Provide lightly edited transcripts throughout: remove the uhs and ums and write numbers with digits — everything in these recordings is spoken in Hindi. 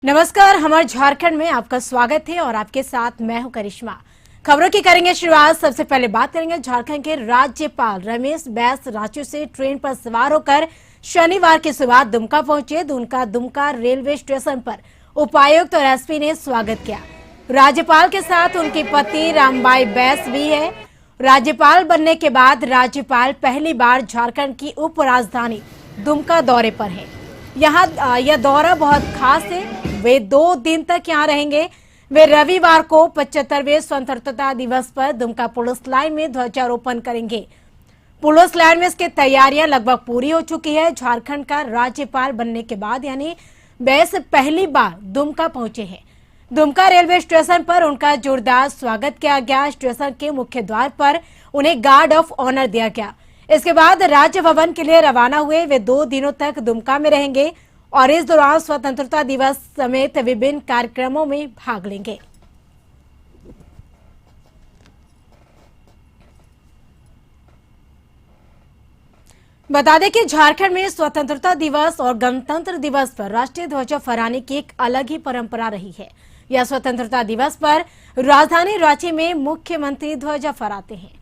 नमस्कार, हमारे झारखंड में आपका स्वागत है और आपके साथ मैं हूं करिश्मा। खबरों की करेंगे शुरुआत। सबसे पहले बात करेंगे झारखंड के राज्यपाल रमेश बैस रांची से ट्रेन पर सवार होकर शनिवार की सुबह दुमका पहुंचे। उनका दुमका रेलवे स्टेशन पर उपायुक्त और एसपी ने स्वागत किया। राज्यपाल के साथ उनकी पत्नी रामबाई बैस भी है। राज्यपाल बनने के बाद राज्यपाल पहली बार झारखंड की उप राजधानी दुमका दौरे पर है। यहाँ यह दौरा बहुत खास है। वे 2 दिन तक यहाँ रहेंगे। वे रविवार को 75वें स्वतंत्रता दिवस पर दुमका पुलिस लाइन में ध्वजारोपण करेंगे। पुलिस लाइन में इसकी तैयारियां लगभग पूरी हो चुकी है। झारखंड का राज्यपाल बनने के बाद यानी बैस पहली बार दुमका पहुंचे हैं। दुमका रेलवे स्टेशन पर उनका जोरदार स्वागत किया गया। स्टेशन के मुख्य द्वार पर उन्हें गार्ड ऑफ ऑनर दिया गया। इसके बाद राज्य भवन के लिए रवाना हुए। वे 2 दिनों तक दुमका में रहेंगे और इस दौरान स्वतंत्रता दिवस समेत विभिन्न कार्यक्रमों में भाग लेंगे। बता दें कि झारखंड में स्वतंत्रता दिवस और गणतंत्र दिवस पर राष्ट्रीय ध्वज फहराने की एक अलग ही परंपरा रही है। यह स्वतंत्रता दिवस पर राजधानी रांची में मुख्यमंत्री ध्वजा फहराते हैं,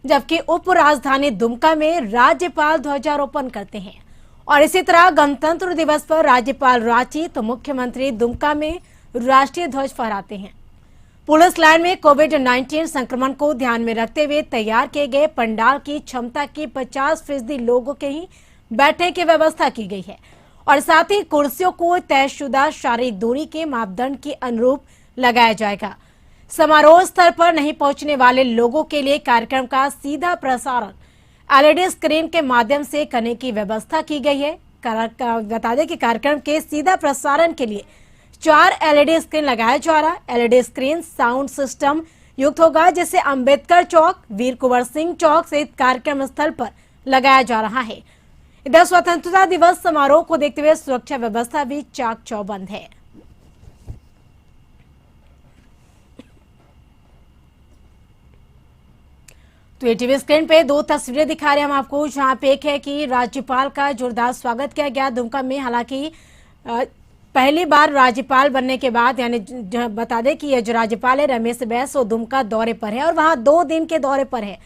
जबकि उप राजधानी दुमका में राज्यपाल ध्वजारोपण करते हैं। और इसी तरह गणतंत्र दिवस पर राज्यपाल रांची तो मुख्यमंत्री दुमका में राष्ट्रीय ध्वज फहराते हैं। पुलिस लाइन में कोविड-19 संक्रमण को ध्यान में रखते हुए तैयार किए गए पंडाल की क्षमता की 50% लोगों के ही बैठने की व्यवस्था की गई है और साथ ही कुर्सियों को तयशुदा शारीरिक दूरी के मापदंड के अनुरूप लगाया जाएगा। समारोह स्थल पर नहीं पहुंचने वाले लोगों के लिए कार्यक्रम का सीधा प्रसारण एलईडी स्क्रीन के माध्यम से करने की व्यवस्था की गई है। बता दें कि कार्यक्रम के सीधा प्रसारण के लिए 4 एलईडी स्क्रीन लगाया जा रहा है। एलईडी स्क्रीन साउंड सिस्टम युक्त होगा, जिसे अंबेडकर चौक, वीर कुंवर सिंह चौक सहित कार्यक्रम स्थल पर लगाया जा रहा है। इधर स्वतंत्रता दिवस समारोह को देखते हुए सुरक्षा व्यवस्था भी चाक चौबंद है। तो ये टीवी स्क्रीन पे 2 तस्वीरें दिखा रहे हैं हम आपको, जहां पे एक है कि राज्यपाल का जोरदार स्वागत किया गया दुमका में। हालांकि पहली बार राज्यपाल बनने के बाद यानी बता दें कि ये जो राज्यपाल है रमेश बैस वो दुमका दौरे पर है और वहां 2 दिन के दौरे पर है।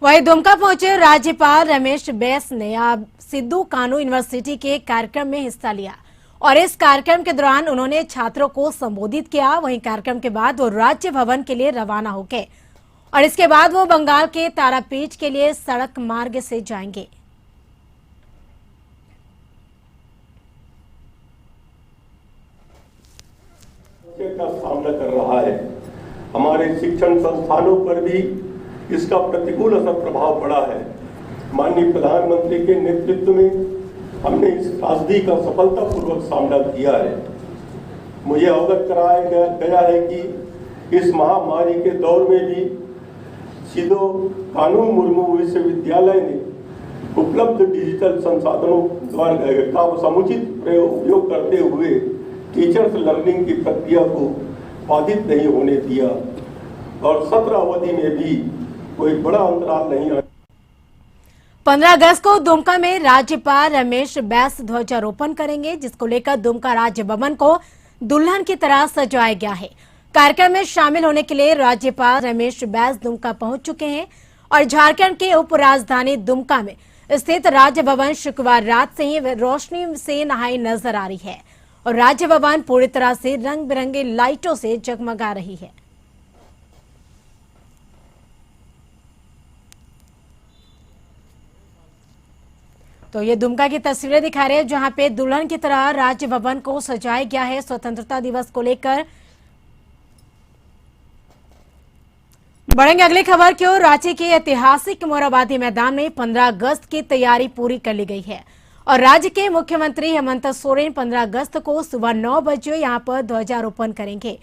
वहीं दुमका पहुंचे राज्यपाल रमेश बैस ने सिद्धू कानू यूनिवर्सिटी के कार्यक्रम में हिस्सा लिया और इस कार्यक्रम के दौरान उन्होंने छात्रों को संबोधित किया। वहीं कार्यक्रम के बाद वो राज्य भवन के लिए रवाना हो गए और इसके बाद वो बंगाल के तारापीठ के लिए सड़क मार्ग से जाएंगे। का सामना कर रहा है। हमारे शिक्षण संस्थानों पर भी इसका प्रतिकूल असर प्रभाव पड़ा है। माननीय प्रधानमंत्री के नेतृत्व में हमने इस त्रासदी का सफलतापूर्वक सामना किया है। मुझे अवगत कराया गया है कि इस महामारी के दौर में भी सिद्धू कानू मुर्मू विश्वविद्यालय ने उपलब्ध डिजिटल संसाधनों द्वारा का समुचित उपयोग करते हुए टीचर्स लर्निंग की प्रक्रिया को बाधित नहीं होने दिया और सत्र अवधि में भी कोई बड़ा अंतराल नहीं आया। 15 अगस्त को दुमका में राज्यपाल रमेश बैस ध्वजारोपण करेंगे, जिसको लेकर दुमका राज्य भवन को दुल्हन की तरह सजाया गया है। कार्यक्रम में शामिल होने के लिए राज्यपाल रमेश बैस दुमका पहुंच चुके हैं और झारखंड के उप राजधानी दुमका में स्थित राज्य भवन शुक्रवार रात से ही रोशनी से नहाई नजर आ रही है और राज्य भवन पूरी तरह से रंग बिरंगे लाइटों से जगमगा रही है। तो ये दुमका की तस्वीरें दिखा रहे हैं, जहां पे दुल्हन की तरह राज्य भवन को सजाया गया है स्वतंत्रता दिवस को लेकर। बढ़ेंगे अगली खबर की ओर। रांची के ऐतिहासिक मोरहाबादी मैदान में 15 अगस्त की तैयारी पूरी कर ली गई है और राज्य के मुख्यमंत्री हेमंत सोरेन 15 अगस्त को सुबह 9 बजे यहां पर ध्वजारोपण करेंगे।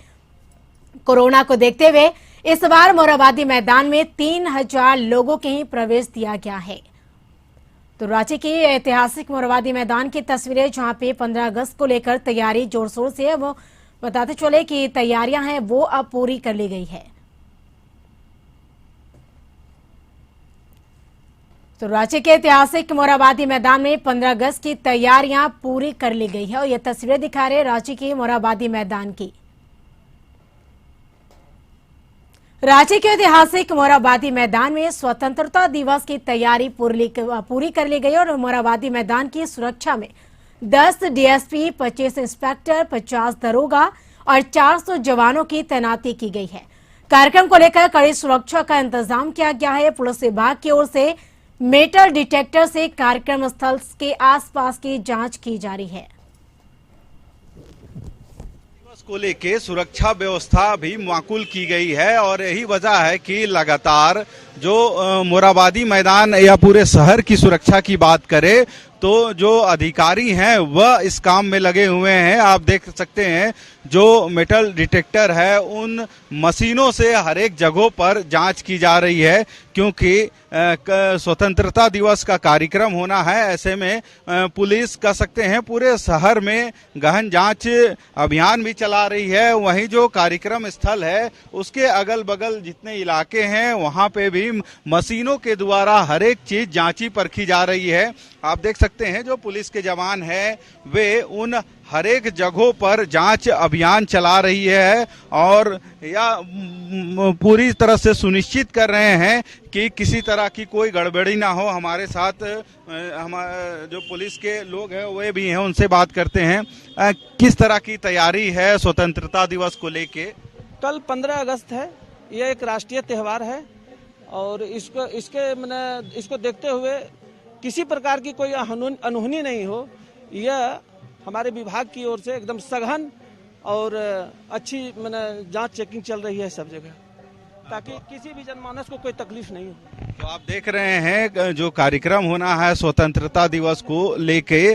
कोरोना को देखते हुए इस बार मोरहाबादी मैदान में 3000 लोगों के ही प्रवेश दिया गया है। तो रांची के ऐतिहासिक मोरहाबादी मैदान की तस्वीरें, जहां पे 15 अगस्त को लेकर तैयारी जोर शोर से है। वो बताते चले कि तैयारियां हैं वो अब पूरी कर ली गई है। तो रांची के ऐतिहासिक मोरहाबादी मैदान में 15 अगस्त की तैयारियां पूरी कर ली गई है और ये तस्वीरें दिखा रहे हैं रांची के मोरहाबादी मैदान की। रांची के ऐतिहासिक मोरहाबादी मैदान में स्वतंत्रता दिवस की तैयारी पूरी कर ली गई और मोरहाबादी मैदान की सुरक्षा में 10 डीएसपी, 25 इंस्पेक्टर, 50 दरोगा और 400 जवानों की तैनाती की गई है। कार्यक्रम को लेकर कड़ी सुरक्षा का इंतजाम किया गया है। पुलिस विभाग की ओर से मेटल डिटेक्टर से कार्यक्रम स्थल के आसपास की जांच की जा रही है। को लेकर सुरक्षा व्यवस्था भी माकूल की गई है और यही वजह है कि लगातार जो मोरहाबादी मैदान या पूरे शहर की सुरक्षा की बात करें तो जो अधिकारी हैं वह इस काम में लगे हुए हैं। आप देख सकते हैं जो मेटल डिटेक्टर है उन मशीनों से हर एक जगहों पर जांच की जा रही है, क्योंकि स्वतंत्रता दिवस का कार्यक्रम होना है। ऐसे में पुलिस कह सकते हैं पूरे शहर में गहन जांच अभियान भी चला रही है। वहीं जो कार्यक्रम स्थल है उसके अगल बगल जितने इलाके हैं वहां पे भी मशीनों के द्वारा हर एक चीज जांची परखी जा रही है। आप देख सकते हैं जो पुलिस के जवान हैं वे उन हर एक जगहों पर जांच अभियान चला रही है और या पूरी तरह से सुनिश्चित कर रहे हैं कि किसी तरह की कोई गड़बड़ी ना हो। हमारे साथ हमारे जो पुलिस के लोग हैं वे भी हैं, उनसे बात करते हैं। किस तरह की तैयारी है स्वतंत्रता दिवस को लेके? कल 15 अगस्त है, यह एक राष्ट्रीय त्यौहार है और इसको देखते हुए किसी प्रकार की कोई अनहोनी नहीं हो, यह हमारे विभाग की ओर से एकदम सघन और अच्छी जांच चेकिंग चल रही है सब जगह, ताकि किसी भी जनमानस को कोई तकलीफ नहीं हो। तो आप देख रहे हैं जो कार्यक्रम होना है स्वतंत्रता दिवस को लेके,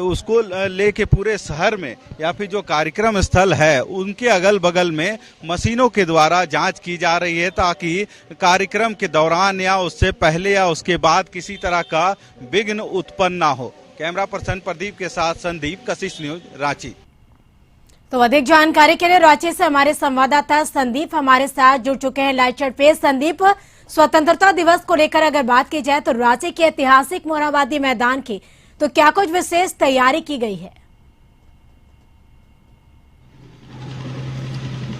उसको लेके पूरे शहर में या फिर जो कार्यक्रम स्थल है उनके अगल बगल में मशीनों के द्वारा जांच की जा रही है, ताकि कार्यक्रम के दौरान या उससे पहले या उसके बाद किसी तरह का विघ्न उत्पन्न ना हो। कैमरा पर्सन प्रदीप के साथ संदीप, कशिश न्यूज, रांची। तो अधिक जानकारी के लिए रांची से हमारे संवाददाता संदीप हमारे साथ जुड़ चुके हैं लाइव चैट पे। संदीप, स्वतंत्रता दिवस को लेकर अगर बात की जाए तो रांची के ऐतिहासिक मोरहाबादी मैदान की तो क्या कुछ विशेष तैयारी की गई है?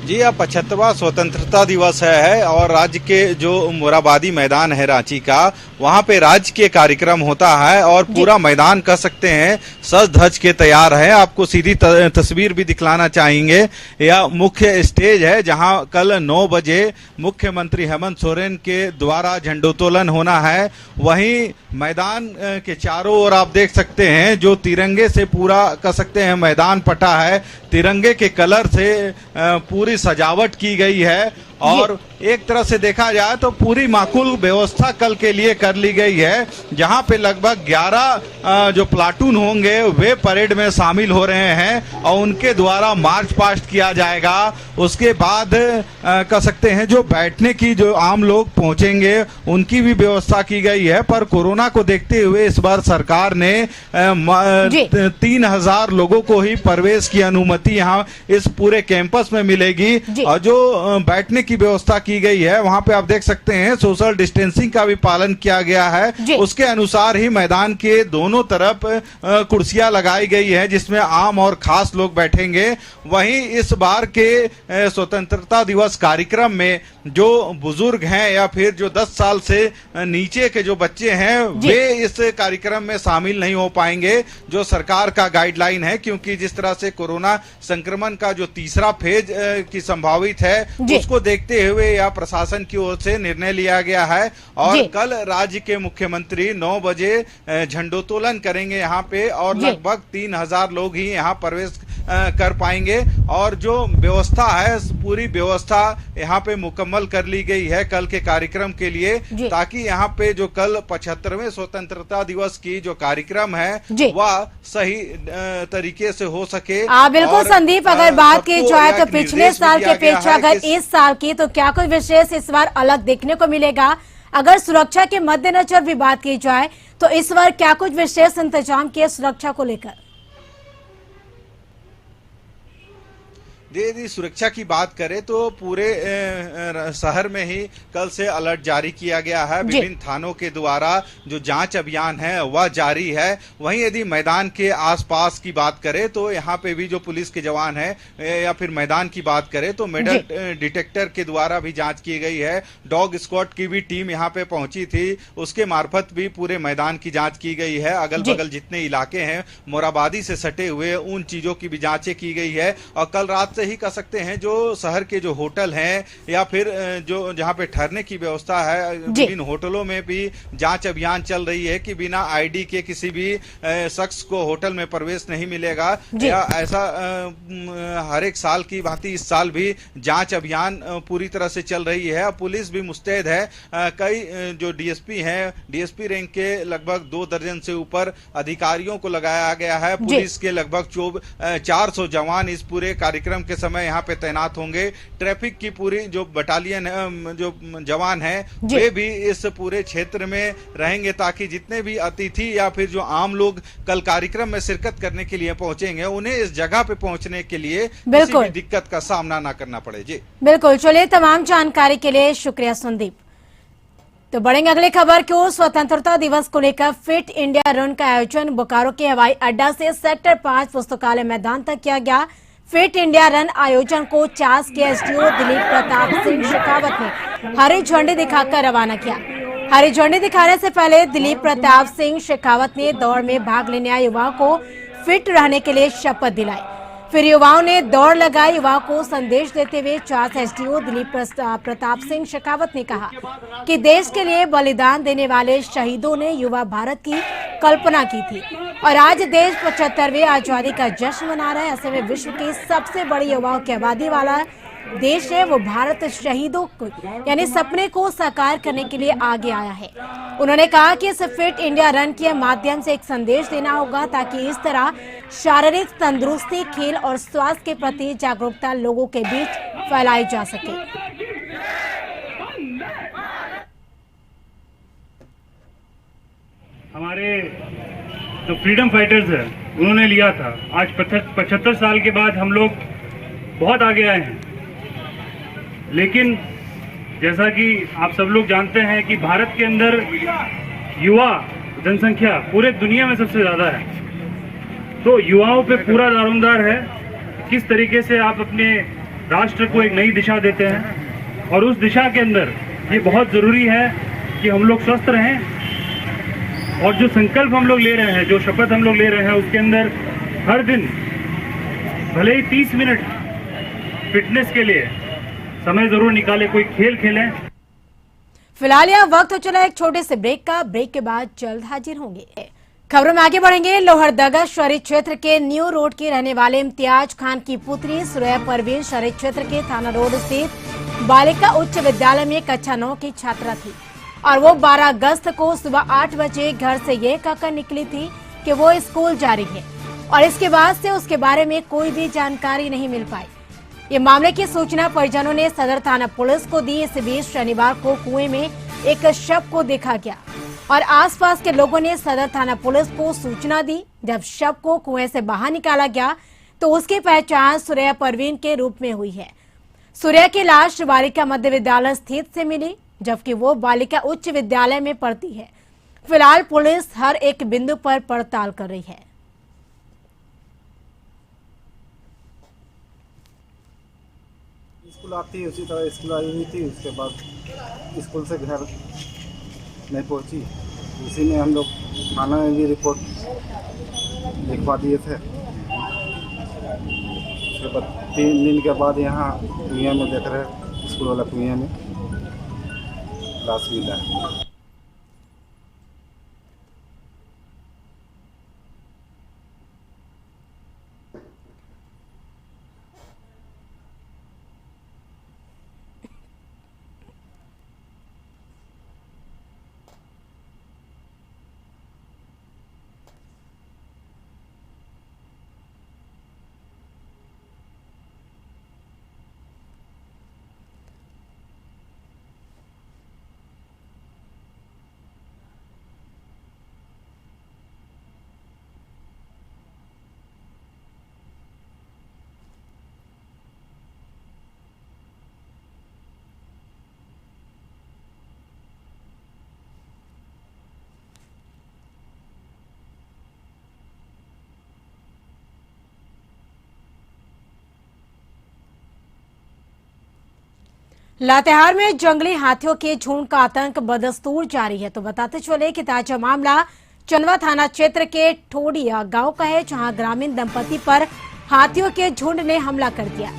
जी, यह 75वां स्वतंत्रता दिवस है और राज्य के जो मोरहाबादी मैदान है रांची का, वहां पे राज्य के कार्यक्रम होता है और पूरा मैदान कह सकते हैं सज धज के तैयार है। आपको सीधी तस्वीर भी दिखलाना चाहेंगे। यह मुख्य स्टेज है जहां कल 9 बजे मुख्यमंत्री हेमंत सोरेन के द्वारा झंडोत्तोलन होना है। वहीं मैदान के चारों ओर आप देख सकते हैं जो तिरंगे से पूरा कह सकते हैं मैदान पटा है। तिरंगे के कलर से पूरी सजावट की गई है और एक तरह से देखा जाए तो पूरी माकूल व्यवस्था कल के लिए कर ली गई है, जहां पे लगभग 11 जो प्लाटून होंगे वे परेड में शामिल हो रहे हैं और उनके द्वारा मार्च पास्ट किया जाएगा। उसके बाद कह सकते हैं जो बैठने की जो आम लोग पहुंचेंगे उनकी भी व्यवस्था की गई है, पर कोरोना को देखते हुए इस बार सरकार ने 3000 लोगों को ही प्रवेश की अनुमति यहाँ इस पूरे कैंपस में मिलेगी और जो बैठने की व्यवस्था की गई है वहां पे आप देख सकते हैं सोशल डिस्टेंसिंग का भी पालन किया गया है। उसके अनुसार ही मैदान के दोनों तरफ कुर्सियां लगाई गई है जिसमें आम और खास लोग बैठेंगे। वहीं इस बार के स्वतंत्रता दिवस कार्यक्रम में जो बुजुर्ग हैं या फिर जो 10 साल से नीचे के जो बच्चे हैं वे इस कार्यक्रम में शामिल नहीं हो पाएंगे, जो सरकार का गाइडलाइन है, क्योंकि जिस तरह से कोरोना संक्रमण का जो तीसरा फेज की संभावित है उसको देखते हुए या प्रशासन की ओर से निर्णय लिया गया है। और कल राज्य के मुख्यमंत्री 9 बजे झंडोत्तोलन करेंगे यहाँ पे और लगभग 3000 लोग ही यहाँ प्रवेश कर पाएंगे और जो व्यवस्था है पूरी व्यवस्था यहाँ पे मुकम्मल कर ली गई है कल के कार्यक्रम के लिए, ताकि यहाँ पे जो कल 75वें स्वतंत्रता दिवस की जो कार्यक्रम है वह सही तरीके से हो सके। बिल्कुल संदीप, अगर बात की जाए तो पिछले साल के अपेक्षा अगर इस साल की तो क्या कुछ विशेष इस बार अलग देखने को मिलेगा? अगर सुरक्षा के मद्देनजर भी बात की जाए तो इस बार क्या कुछ विशेष इंतजाम किए सुरक्षा को लेकर? यदि सुरक्षा की बात करें तो पूरे शहर में ही कल से अलर्ट जारी किया गया है। विभिन्न थानों के द्वारा जो जांच अभियान है वह जारी है। वहीं यदि मैदान के आसपास की बात करें तो यहाँ पे भी जो पुलिस के जवान हैं या फिर मैदान की बात करें तो मेटल डिटेक्टर के द्वारा भी जांच की गई है। डॉग स्क्वाड की भी टीम यहाँ पे पहुंची थी, उसके मार्फत भी पूरे मैदान की जांच की गई है। अगल बगल जितने इलाके हैं मोराबादी से सटे हुए उन चीजों की भी जांचें की गई है। और कल रात से ही कह सकते हैं जो शहर के जो होटल हैं या फिर जो जहां पे ठहरने की व्यवस्था है, विभिन्न होटलों में भी जांच अभियान चल रही है कि बिना आईडी के किसी भी शख्स को होटल में प्रवेश नहीं मिलेगा। या ऐसा हर एक साल की भांति इस साल भी जांच अभियान पूरी तरह से चल रही है। पुलिस भी मुस्तैद है। कई जो डीएसपी हैं, डीएसपी रैंक के लगभग 2 दर्जन से ऊपर अधिकारियों को लगाया गया है। पुलिस के लगभग 400 जवान इस पूरे कार्यक्रम के समय यहाँ पे तैनात होंगे। ट्रैफिक की पूरी जो बटालियन जो जवान हैं वे भी इस पूरे क्षेत्र में रहेंगे ताकि जितने भी अतिथि या फिर जो आम लोग कल कार्यक्रम में शिरकत करने के लिए पहुंचेंगे उन्हें इस जगह पे पहुंचने के लिए किसी भी दिक्कत का सामना ना करना पड़े। जी बिल्कुल, चलिए तमाम जानकारी के लिए शुक्रिया संदीप। तो बढ़ेंगे अगली खबर की ओर। स्वतंत्रता दिवस को लेकर फिट इंडिया रन का आयोजन बोकारो के हवाई अड्डा से सेक्टर 5 पुस्तकालय मैदान तक किया गया। फिट इंडिया रन आयोजन को चास के एसडीओ दिलीप प्रताप सिंह शेखावत ने हरी झंडी दिखाकर रवाना किया। हरी झंडी दिखाने से पहले दिलीप प्रताप सिंह शेखावत ने दौड़ में भाग लेने आए युवाओं को फिट रहने के लिए शपथ दिलाई। फिर युवाओं ने दौड़ लगाई। युवाओं को संदेश देते हुए चास एसडीओ दिलीप प्रताप सिंह शेखावत ने कहा कि देश के लिए बलिदान देने वाले शहीदों ने युवा भारत की कल्पना की थी और आज देश 75वें आजादी का जश्न मना रहा है। ऐसे में विश्व की सबसे बड़ी युवाओं की आबादी वाला देश है वो भारत शहीदों को यानी सपने को साकार करने के लिए आगे आया है। उन्होंने कहा कि इस फिट इंडिया रन के माध्यम से एक संदेश देना होगा ताकि इस तरह शारीरिक तंदुरुस्ती, खेल और स्वास्थ्य के प्रति जागरूकता लोगों के बीच फैलाई जा सके। हमारे जो फ्रीडम फाइटर्स है उन्होंने लिया था। आज 75 साल के बाद हम लोग बहुत आगे आए हैं, लेकिन जैसा कि आप सब लोग जानते हैं कि भारत के अंदर युवा जनसंख्या पूरे दुनिया में सबसे ज़्यादा है। तो युवाओं पे पूरा दारोमदार है किस तरीके से आप अपने राष्ट्र को एक नई दिशा देते हैं और उस दिशा के अंदर ये बहुत ज़रूरी है कि हम लोग स्वस्थ रहें और जो संकल्प हम लोग ले रहे हैं, जो शपथ हम लोग ले रहे हैं, उसके अंदर हर दिन भले ही 30 मिनट फिटनेस के लिए समय जरूर निकाले, कोई खेल खेलें। फिलहाल यह वक्त हो चला एक छोटे से ब्रेक का। ब्रेक के बाद जल्द हाजिर होंगे। खबरों में आगे बढ़ेंगे। लोहरदगा शहरी क्षेत्र के न्यू रोड के रहने वाले इम्तियाज खान की पुत्री सुरैया परवीन शहरी क्षेत्र के थाना रोड स्थित बालिका उच्च विद्यालय में कक्षा 9 की छात्रा थी और वो 12 अगस्त को सुबह 8 बजे घर से ये कहकर निकली थी कि वो स्कूल जा रही है और इसके बाद से उसके बारे में कोई भी जानकारी नहीं मिल पाई। ये मामले की सूचना परिजनों ने सदर थाना पुलिस को दी। इस बीच शनिवार को कुएं में एक शव को देखा गया और आसपास के लोगों ने सदर थाना पुलिस को सूचना दी। जब शव को कुएं से बाहर निकाला गया तो उसकी पहचान सुरैया परवीन के रूप में हुई है। सुरैया की लाश बालिका मध्य विद्यालय स्थित से मिली, जबकि वो बालिका उच्च विद्यालय में पढ़ती है। फिलहाल पुलिस हर एक बिंदु पर पड़ताल कर रही है। स्कूल आती उसी तरह स्कूल आई हुई थी, उसके बाद स्कूल से घर नहीं पहुंची। उसी में हम लोग थाना में भी रिपोर्ट लिखवा दिए थे। उसके बाद 3 दिन के बाद यहाँ कुएं में देख रहे, स्कूल वाला कुएं में लाश मिला है। लातेहार में जंगली हाथियों के झुंड का आतंक बदस्तूर जारी है। तो बताते चले कि ताजा मामला चंदवा थाना क्षेत्र के ठोडिया गांव का है, जहां ग्रामीण दंपति पर हाथियों के झुंड ने हमला कर दिया,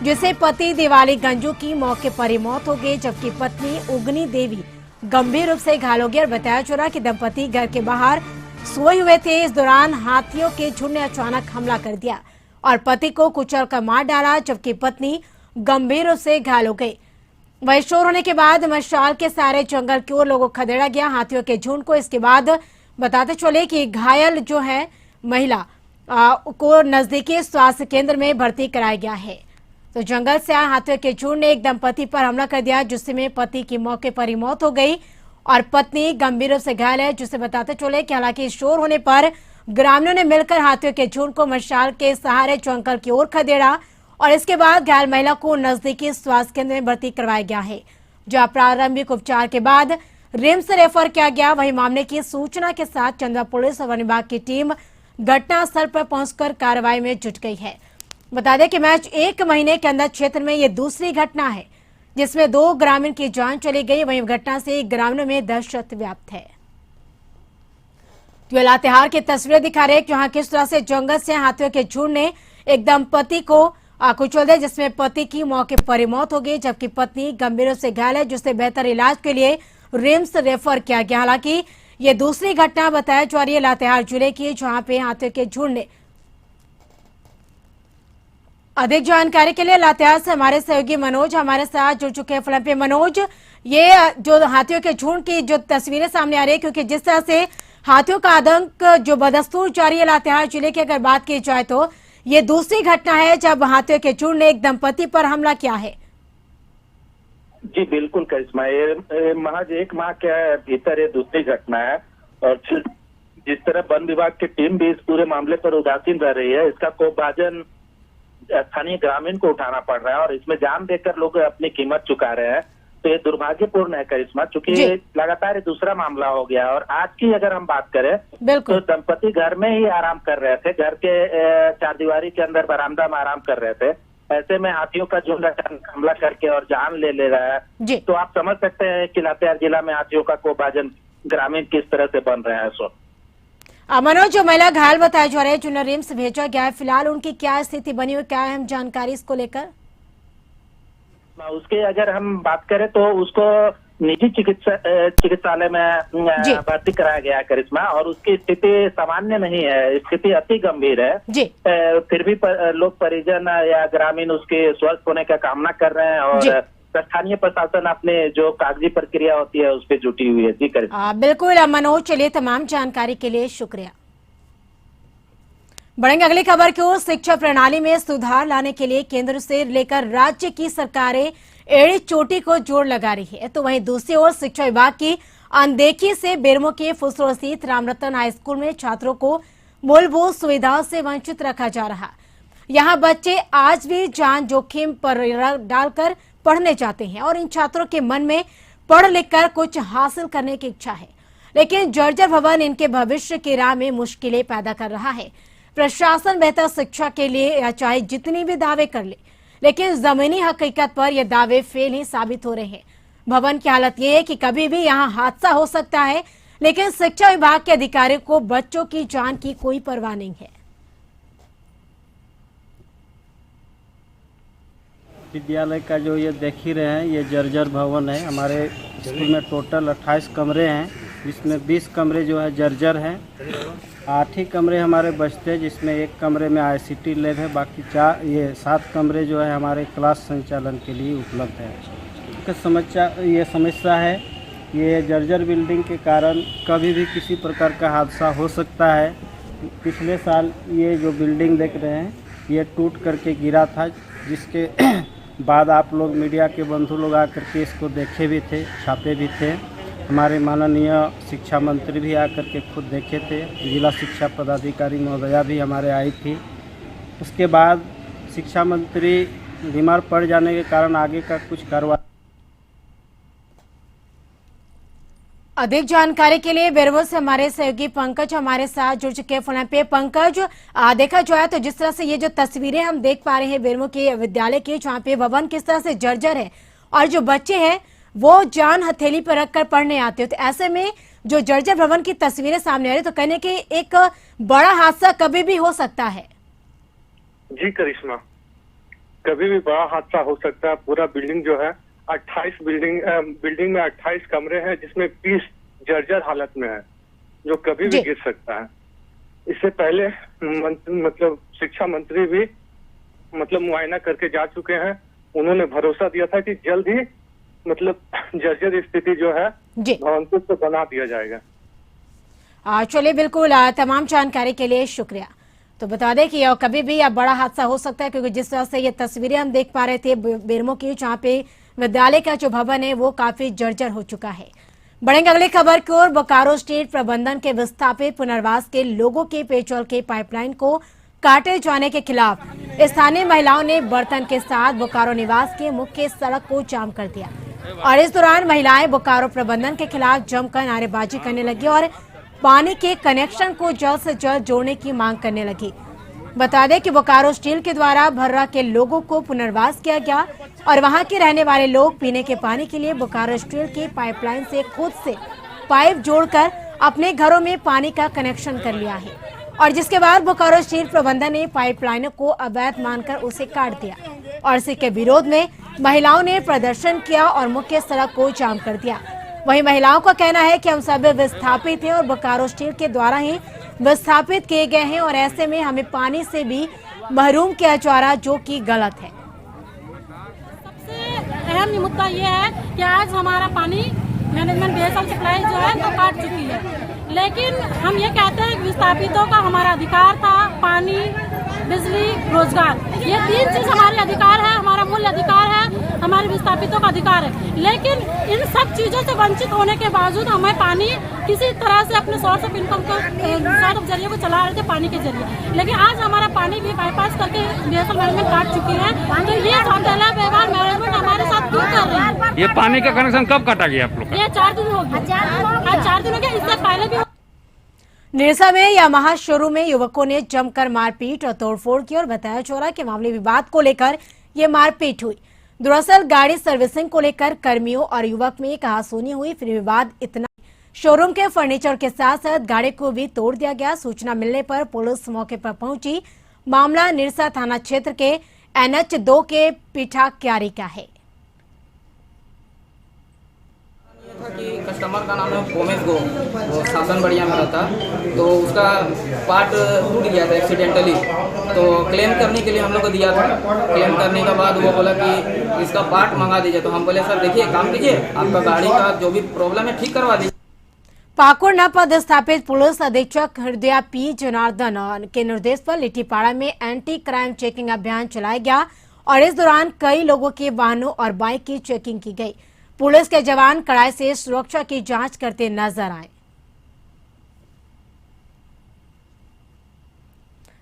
जिसे पति दिवाली गंजू की मौके पर ही मौत हो गई, जबकि पत्नी उगनी देवी गंभीर रूप से घायल हो गई। और बताया जा रहा कि दंपति घर के बाहर सोए हुए थे। इस दौरान हाथियों के झुंड ने अचानक हमला कर दिया और पति को कुचल कर मार डाला, जबकि पत्नी गंभीर रूप से घायल हो गई। वही शोर होने के बाद मशाल के सारे जंगल की ओर लोगों को खदेड़ा गया हाथियों के झुंड को। इसके बाद बताते चले कि घायल जो है महिला को नजदीकी स्वास्थ्य केंद्र में भर्ती कराया गया है। तो जंगल से आए हाथियों के झुंड ने एक दंपति पर हमला कर दिया, जिसमें पति की मौके पर ही मौत हो गई और पत्नी गंभीर रूप से घायल है। जिसे बताते चले कि हालांकि शोर होने पर ग्रामीणों ने मिलकर हाथियों के झुंड को मशाल के सहारे जंगल की ओर खदेड़ा और इसके बाद घायल महिला को नजदीकी स्वास्थ्य केंद्र में भर्ती करवाया गया है, जहां प्रारंभिक उपचार के बाद रिम्स रेफर किया गया। वहीं मामले की सूचना के साथ चंदवा पुलिस और वन विभाग की टीम घटनास्थल पर पहुंचकर कार्रवाई में जुट गई है। बता दें कि मैच 1 महीने के अंदर क्षेत्र में ये दूसरी घटना है जिसमें 2 ग्रामीण की जान चली गई। वहीं घटना से ग्रामीणों में दहशत व्याप्त है। तो लातेहार की तस्वीरें दिखा रहे हैं कि वहां किस तरह से जंगल से हाथियों के झुंड ने एक दंपति को कुचल दिया, जिसमें पति की मौके पर ही मौत हो गई, जबकि पत्नी गंभीर रूप से घायल है, जिसे बेहतर इलाज के लिए रिम्स रेफर किया गया। हालांकि ये दूसरी घटना बताया जा रही है लातेहार जिले की, जहां पे हाथियों के झुंड ने। अधिक जानकारी के लिए लातेहार से हमारे सहयोगी मनोज हमारे साथ जुड़ चुके हैं फोन पे। मनोज, ये जो हाथियों के झुंड की जो तस्वीरें सामने आ रही है, क्योंकि जिस तरह से हाथियों का आतंक जो बदस्तूर जारी है लातेहार जिले की, अगर बात की जाए तो ये दूसरी घटना है जब हाथियों के झुंड ने एक दंपति पर हमला किया है। जी बिल्कुल करिश्मा, ये महज 1 माह के भीतर ये दूसरी घटना है और जिस तरह वन विभाग की टीम भी इस पूरे मामले पर उदासीन रह रही है, इसका कोपभाजन स्थानीय ग्रामीण को उठाना पड़ रहा है और इसमें जान देकर लोग अपनी कीमत चुका रहे हैं। तो ये दुर्भाग्यपूर्ण है करिश्मा, चूंकि लगातार ये दूसरा मामला हो गया। और आज की अगर हम बात करें तो दंपति घर में ही आराम कर रहे थे, घर के चारदीवारी के अंदर बरामदा में आराम कर रहे थे। ऐसे में हाथियों का झुंड हमला करके और जान ले रहा है। तो आप समझ सकते हैं कि लातेहार जिला में हाथियों का कोपभाजन ग्रामीण किस तरह से बन रहे हैं। सो मनोज, जो महिला घायल बताए जा रहे हैं, जिन्हें रिम्स भेजा गया है, फिलहाल उनकी क्या स्थिति बनी हुई, क्या अहम जानकारी इसको लेकर? उसके अगर हम बात करें तो उसको निजी चिकित्सालय में भर्ती कराया गया है करिश्मा, और उसकी स्थिति सामान्य नहीं है, स्थिति अति गंभीर है। फिर भी लोग परिजन या ग्रामीण उसके स्वस्थ होने का कामना कर रहे हैं और स्थानीय प्रशासन अपने जो कागजी प्रक्रिया होती है उस पर जुटी हुई है। जी करिश्मा। बिल्कुल मनोज, चलिए तमाम जानकारी के लिए शुक्रिया। बढ़ेंगे अगली खबर की ओर। शिक्षा प्रणाली में सुधार लाने के लिए केंद्र से लेकर राज्य की सरकारें एड़ी चोटी को जोर लगा रही है, तो वहीं दूसरी ओर शिक्षा विभाग की अनदेखी से बेरमो के फुसरो स्थित रामरतन हाई स्कूल में छात्रों को मूलभूत सुविधाओं से वंचित रखा जा रहा। यहाँ बच्चे आज भी जान जोखिम पर डालकर पढ़ने जाते हैं और इन छात्रों के मन में पढ़ लिख कर कुछ हासिल करने की इच्छा है, लेकिन जर्जर भवन इनके भविष्य की राह में मुश्किलें पैदा कर रहा है। प्रशासन बेहतर शिक्षा के लिए या चाहे जितनी भी दावे कर ले, लेकिन जमीनी हकीकत पर ये दावे फेल ही साबित हो रहे हैं। भवन की हालत ये है कि कभी भी यहाँ हादसा हो सकता है, लेकिन शिक्षा विभाग के अधिकारियों को बच्चों की जान की कोई परवाह नहीं है। विद्यालय का जो ये देख ही रहे हैं, ये जर्जर भवन है। हमारे स्कूल में टोटल 28 कमरे हैं, जिसमें 20 कमरे जो है जर्जर हैं। 8 ही कमरे हमारे बचते हैं, जिसमें 1 कमरे में ICT लैब है, बाकी 7 कमरे जो है हमारे क्लास संचालन के लिए उपलब्ध है। ये समस्या है, ये जर्जर बिल्डिंग के कारण कभी भी किसी प्रकार का हादसा हो सकता है। पिछले साल ये जो बिल्डिंग देख रहे हैं ये टूट करके गिरा था, जिसके बाद आप लोग मीडिया के बंधु लोग आकर के इसको देखे भी थे, छापे भी थे। हमारे माननीय शिक्षा मंत्री भी आकर के खुद देखे थे, जिला शिक्षा पदाधिकारी महोदया भी हमारे आई थी। उसके बाद शिक्षा मंत्री बीमार पड़ जाने के कारण आगे का कुछ कार्रवाई। अधिक जानकारी के लिए बेरमो से हमारे सहयोगी पंकज हमारे साथ जुड़ चुके हैं फोन पे। पंकज, देखा जाए तो जिस तरह से ये जो तस्वीरें हम देख पा रहे हैं बेरमो के विद्यालय की, जहाँ पे भवन किस तरह से जर्जर है और जो बच्चे हैं वो जान हथेली पर रखकर पढ़ने आते हो। तो ऐसे में जो जर्जर भवन की तस्वीरें सामने आ रही तो कहने की एक बड़ा हादसा कभी भी हो सकता है। जी करिश्मा, कभी भी बड़ा हादसा हो सकता है। पूरा बिल्डिंग जो है 28 बिल्डिंग में 28 कमरे हैं, जिसमें 20 जर्जर हालत में है, जो कभी भी गिर सकता है। इससे पहले मतलब शिक्षा मंत्री भी मतलब मुआयना करके जा चुके हैं। उन्होंने भरोसा दिया था कि जल्द ही मतलब जर्जर स्थिति जो है भवन को बना दिया जाएगा। चलिए, बिल्कुल तमाम जानकारी के लिए शुक्रिया। तो बता दें कि कभी भी अब बड़ा हादसा हो सकता है, क्योंकि जिस तरह से ये तस्वीरें हम देख पा रहे थे बेरमो की, जहाँ पे विद्यालय का जो भवन है वो काफी जर्जर हो चुका है। बढ़ेंगे अगली खबर की ओर। बोकारो स्टेट प्रबंधन के विस्थापित पुनर्वास के लोगों के पेयजल के पाइपलाइन को काटे जाने के खिलाफ स्थानीय महिलाओं ने बर्तन के साथ बोकारो निवास के मुख्य सड़क को जाम कर दिया और इस दौरान महिलाएं बोकारो प्रबंधन के खिलाफ जमकर नारेबाजी करने लगी और पानी के कनेक्शन को जल्द से जल्द जोड़ने की मांग करने लगी। बता दें कि बोकारो स्टील के द्वारा भर्रा के लोगों को पुनर्वास किया गया और वहां के रहने वाले लोग पीने के पानी के लिए बोकारो स्टील के पाइपलाइन से खुद से पाइप जोड़कर अपने घरों में पानी का कनेक्शन कर लिया है और जिसके बाद बोकारो स्टील प्रबंधन ने पाइपलाइनों को अवैध मानकर उसे काट दिया और इसी के विरोध में महिलाओं ने प्रदर्शन किया और मुख्य सड़क को जाम कर दिया। वहीं महिलाओं का कहना है कि हम सब विस्थापित हैं और बोकारो स्टील के द्वारा ही विस्थापित किए गए हैं और ऐसे में हमें पानी से भी महरूम किया जा रहा, जो कि गलत है। सबसे अहम मुद्दा ये है कि आज हमारा पानी मैनेजमेंट बेहतर सप्लाई जो है तो काट चुकी है, लेकिन हम ये कहते हैं कि विस्थापितों का हमारा अधिकार था पानी, बिजली, रोजगार, ये 3 चीज हमारे अधिकार है, हमारा मूल अधिकार है, हमारे विस्थापितों का अधिकार है। लेकिन इन सब चीजों से वंचित होने के बावजूद हमें पानी किसी तरह से अपने सोर्स ऑफ इनकम को जरिए को चला रहे थे पानी के जरिए, लेकिन आज हमारा पानी भी बाईपास करके बीएसएल मैनेजमेंट काट चुकी है। तो ये सौतेला व्यवहार मैनेजमेंट हमारे साथ क्यों कर रही है? ये पानी का कनेक्शन कब काटा गया आप लोग? ये 4 दिन हो गए, आज 4 दिन हो गए, इससे पहले भी। निरसा में यामाहा शोरूम में युवकों ने जमकर मारपीट और तोड़फोड़ की और बताया जा रहा कि मामले विवाद को लेकर ये मारपीट हुई। दरअसल गाड़ी सर्विसिंग को लेकर कर्मियों और युवक में कहासुनी हुई, फिर विवाद इतना शोरूम के फर्नीचर के साथ साथ गाड़ी को भी तोड़ दिया गया। सूचना मिलने पर पुलिस मौके पर पहुंची। मामला निरसा थाना क्षेत्र के NH2 के पीठा क्यारी का है। कि कस्टमर का नाम है पोमेश गो, वो शासन बढ़िया में रहता, तो उसका पार्ट टूट गया था एक्सीडेंटली, तो क्लेम करने के लिए हम लोग को दिया था। क्लेम करने के बाद वो बोला कि इसका पार्ट मंगा दीजिए, तो हम बोले सर देखिए काम कीजिए, आपका गाड़ी का जो भी प्रॉब्लम है ठीक करवा दीजिए। पाकुड़ न पदस्थापित पुलिस अधीक्षक हृदय P जनार्दन के निर्देश पर लिट्टीपाड़ा में एंटी क्राइम चेकिंग अभियान चलाया गया और इस दौरान कई लोगों के वाहनों और बाइक की चेकिंग की गई। पुलिस के जवान कड़ाई से सुरक्षा की जांच करते नजर आए।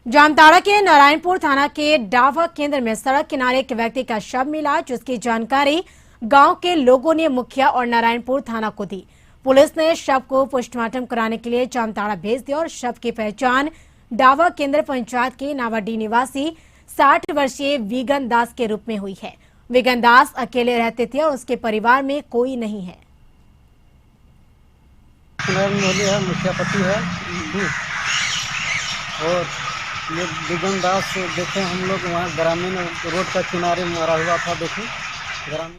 जामताड़ा के नारायणपुर थाना के डावा केंद्र में सड़क किनारे एक व्यक्ति का शव मिला, जिसकी जानकारी गांव के लोगों ने मुखिया और नारायणपुर थाना को दी। पुलिस ने शव को पोस्टमार्टम कराने के लिए जामताड़ा भेज दिया और शव की पहचान डावा केंद्र पंचायत के नावाडी निवासी 60 वर्षीय विगन दास के रूप में हुई है। विगन दास अकेले रहते थे और उसके परिवार में कोई नहीं है। मुखिया पति है और ये विगन दास देखे हम लोग वहाँ ग्रामीण रोड का किनारे मरा हुआ था। देखे ग्रामीण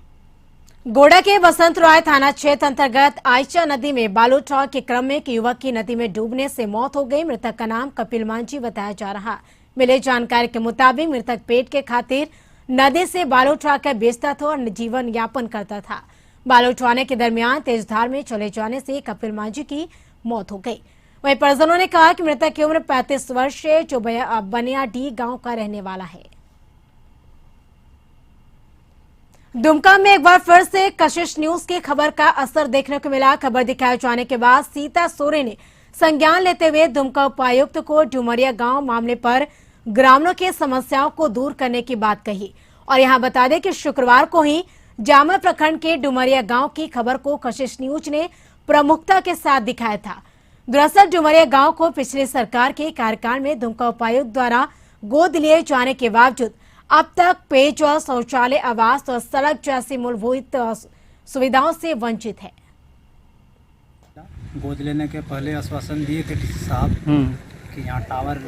गोड़ा के बसंत राय थाना क्षेत्र अंतर्गत आयचा नदी में बालू उठाव के क्रम में एक युवक की नदी में डूबने से मौत हो गई। मृतक का नाम कपिल मांझी बताया जा रहा। मिले जानकारी के मुताबिक मृतक पेट के खातिर नदी से बालू उठाकर बेचता था और जीवन यापन करता था। बालू उठाने के दरमियान तेज धार में चले जाने से कपिल मांझी की मौत हो गई। वहीं परिजनों ने कहा कि मृतक की उम्र 35 वर्ष है, जो बनियाडीह गांव का रहने वाला है। दुमका में एक बार फिर से कशिश न्यूज की खबर का असर देखने को मिला। खबर दिखाए जाने के बाद सीता सोरेन ने संज्ञान लेते हुए दुमका उपायुक्त को डुमरिया गांव मामले पर ग्रामीणों की समस्याओं को दूर करने की बात कही। और यहां बता दें कि शुक्रवार को ही जामा प्रखंड के डुमरिया गांव की खबर को कशिश न्यूज ने प्रमुखता के साथ दिखाया था। दरअसल डुमरिया गांव को पिछली सरकार के कार्यकाल में दुमका उपायुक्त द्वारा गोद लिए जाने के बावजूद अब तक पेयजल, शौचालय, आवास और सड़क जैसी मूलभूत सुविधाओं से वंचित है। गोद लेने के पहले आश्वासन दिए थे डीसी साहब कि यहाँ टावर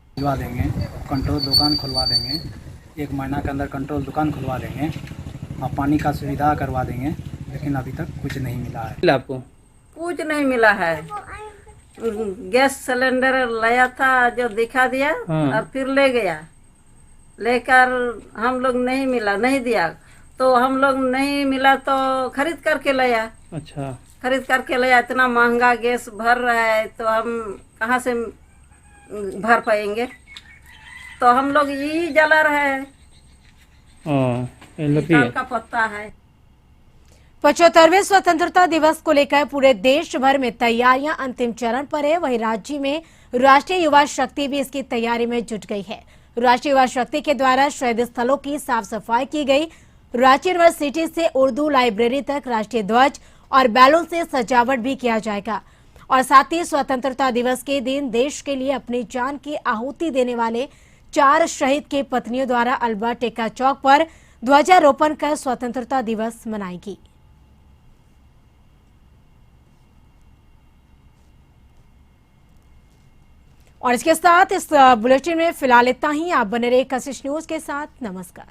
दिलवा देंगे, कंट्रोल दुकान खुलवा देंगे, 1 महीना के अंदर कंट्रोल दुकान खुलवा देंगे और पानी का सुविधा करवा देंगे, लेकिन अभी तक कुछ नहीं मिला है। आपको कुछ नहीं मिला है। गैस सिलेंडर लाया था जो दिखा दिया और फिर ले गया, लेकर हम लोग नहीं मिला, नहीं दिया तो हम लोग नहीं मिला तो खरीद करके लाया। अच्छा, खरीद करके लाया। इतना महंगा गैस भर रहा है तो हम कहाँ से भर पाएंगे, तो हम लोग यही जला रहे हैं। ताल का पत्ता है। 75वें स्वतंत्रता दिवस को लेकर पूरे देश भर में तैयारियां अंतिम चरण पर है। वहीं राज्य में राष्ट्रीय युवा शक्ति भी इसकी तैयारी में जुट गई है। राष्ट्रीय युवा शक्ति के द्वारा शहीद स्थलों की साफ सफाई की गई। रांची यूनिवर्सिटी से उर्दू लाइब्रेरी तक राष्ट्रीय ध्वज और बैलून से सजावट भी किया जाएगा। और साथ ही स्वतंत्रता दिवस के दिन देश के लिए अपनी जान की आहुति देने वाले 4 शहीद के पत्नियों द्वारा अल्बर्ट एक्का चौक पर ध्वजारोपण कर स्वतंत्रता दिवस मनाएगी। और इसके साथ इस बुलेटिन में फिलहाल इतना ही। आप बने रहे कशिश न्यूज के साथ। नमस्कार।